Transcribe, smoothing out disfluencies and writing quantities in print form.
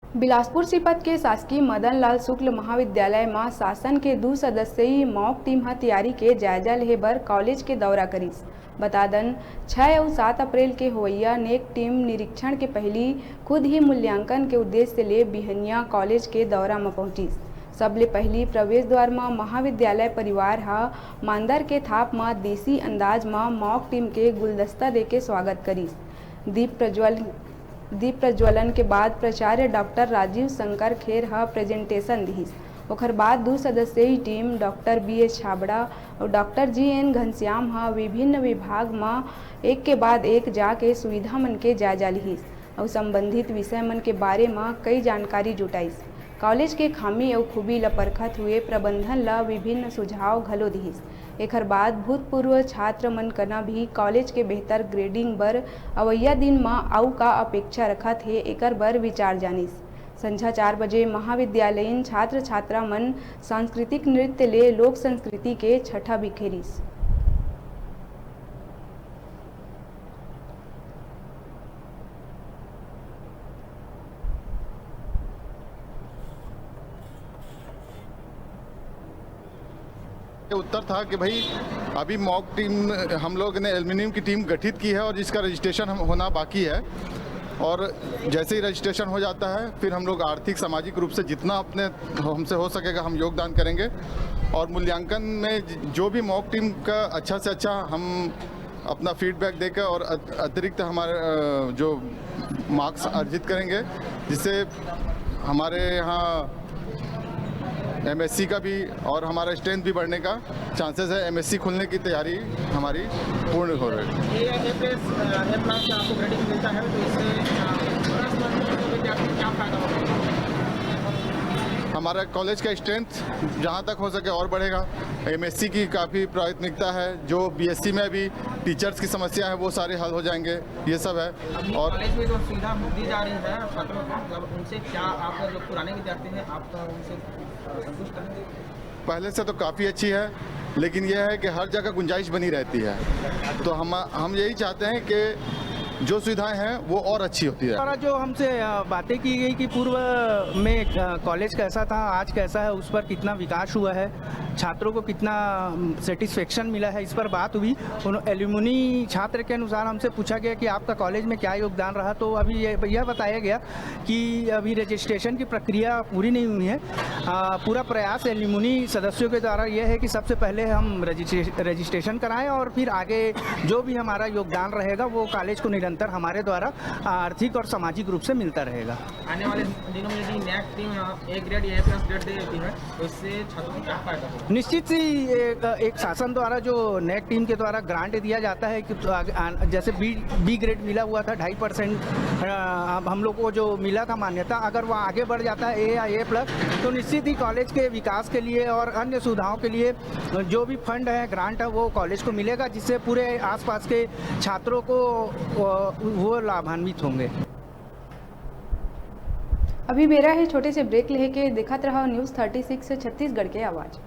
बिलासपुर सीपत के शासकीय मदन लाल शुक्ल महाविद्यालय में शासन के 2 सदस्यीय मॉक टीम तैयारी के जायजा लेहे बर कॉलेज के दौरा करीस। बता दन 6 और 7 अप्रैल के होइया नेक टीम निरीक्षण के पहली खुद ही मूल्यांकन के उद्देश्य से ले बिहनिया कॉलेज के दौरा में पहुंचीस। सबले पहली प्रवेश द्वार में महाविद्यालय परिवार मांदर के थाप में देसी अंदाज में मॉक टीम के गुलदस्ता दे के स्वागत करीस। दीप प्रज्वलन के बाद प्राचार्य डॉक्टर राजीव शंकर खेर प्रेजेंटेशन दीस। ओकर बाद 2 सदस्यीय टीम डॉक्टर BS छाबड़ा और डॉक्टर GN घनश्याम विभिन्न विभाग में एक के बाद एक जाके सुविधा मन के जायजा लिहिस और संबंधित विषय मन के बारे में कई जानकारी जुटाइस। कॉलेज के खामी और खूबी ल परखत हुए प्रबंधन ला विभिन्न सुझाव घलो दिहिस। एकर बाद भूतपूर्व छात्र मन कना भी कॉलेज के बेहतर ग्रेडिंग बर अवैया दिन में आउ का अपेक्षा रखत है एकर बर विचार जानिस। संझा 4 बजे महाविद्यालयीन छात्र छात्रा मन सांस्कृतिक नृत्य ले लोक संस्कृति के छठा बिखेरिस। उत्तर था कि भाई अभी मॉक टीम हम लोग ने एल्युमिनियम की टीम गठित की है और जिसका रजिस्ट्रेशन होना बाकी है, और जैसे ही रजिस्ट्रेशन हो जाता है फिर हम लोग आर्थिक सामाजिक रूप से जितना अपने हमसे हो सकेगा हम योगदान करेंगे और मूल्यांकन में जो भी मॉक टीम का अच्छा से अच्छा हम अपना फीडबैक देकर और अतिरिक्त हमारे जो मार्क्स अर्जित करेंगे, जिससे हमारे यहाँ MSc का भी और हमारा स्ट्रेंथ भी बढ़ने का चांसेस है। MSc खुलने की तैयारी हमारी पूर्ण हो रही है। आपको ग्रेडिंग मिलता है तो इससे क्या फायदा होगा? हमारा कॉलेज का स्ट्रेंथ जहाँ तक हो सके और बढ़ेगा। MSc की काफ़ी प्राथमिकता है, जो BSc में भी टीचर्स की समस्या है वो सारे हल हो जाएंगे, ये सब है। और कॉलेज में जो सुविधा दी जा रही है छात्रों को, मतलब उनसे क्या आप जो पुराने विद्यार्थी हैं आप उनसे संतुष्ट हैं? पहले से तो काफ़ी अच्छी है, लेकिन यह है कि हर जगह गुंजाइश बनी रहती है, तो हम यही चाहते हैं कि जो सुविधाएं हैं वो और अच्छी होती है। और जो हमसे बातें की गई कि पूर्व में कॉलेज कैसा था, आज कैसा है, उस पर कितना विकास हुआ है, छात्रों को कितना सेटिस्फेक्शन मिला है, इस पर बात हुई। एल्युमिनी छात्र के अनुसार हमसे पूछा गया कि आपका कॉलेज में क्या योगदान रहा, तो अभी यह बताया गया कि अभी रजिस्ट्रेशन की प्रक्रिया पूरी नहीं हुई है। पूरा प्रयास एल्युमिनी सदस्यों के द्वारा यह है कि सबसे पहले हम रजिस्ट्रेशन कराएं और फिर आगे जो भी हमारा योगदान रहेगा वो कॉलेज को निरंतर हमारे द्वारा आर्थिक और सामाजिक रूप से मिलता रहेगा। आने वाले दिनों में यदि नेक टीम A ग्रेड या A+ ग्रेड देती है तो इससे छात्रों को क्या फायदा होगा? निश्चित ही एक शासन द्वारा जो नेक टीम के द्वारा ग्रांट दिया जाता है कि जैसे बी ग्रेड मिला हुआ था 2.5% हम लोग को जो मिला था मान्यता, अगर वह आगे बढ़ जाता है A या A+ तो निश्चित ही कॉलेज के विकास के लिए और अन्य सुविधाओं के लिए जो भी फंड है, ग्रांट है, वो कॉलेज को मिलेगा, जिससे पूरे आसपास के छात्रों को वो लाभान्वित होंगे। अभी बेरा है छोटे से ब्रेक लेके देखत रहो न्यूज़ 36 छत्तीसगढ़ के आवाज़।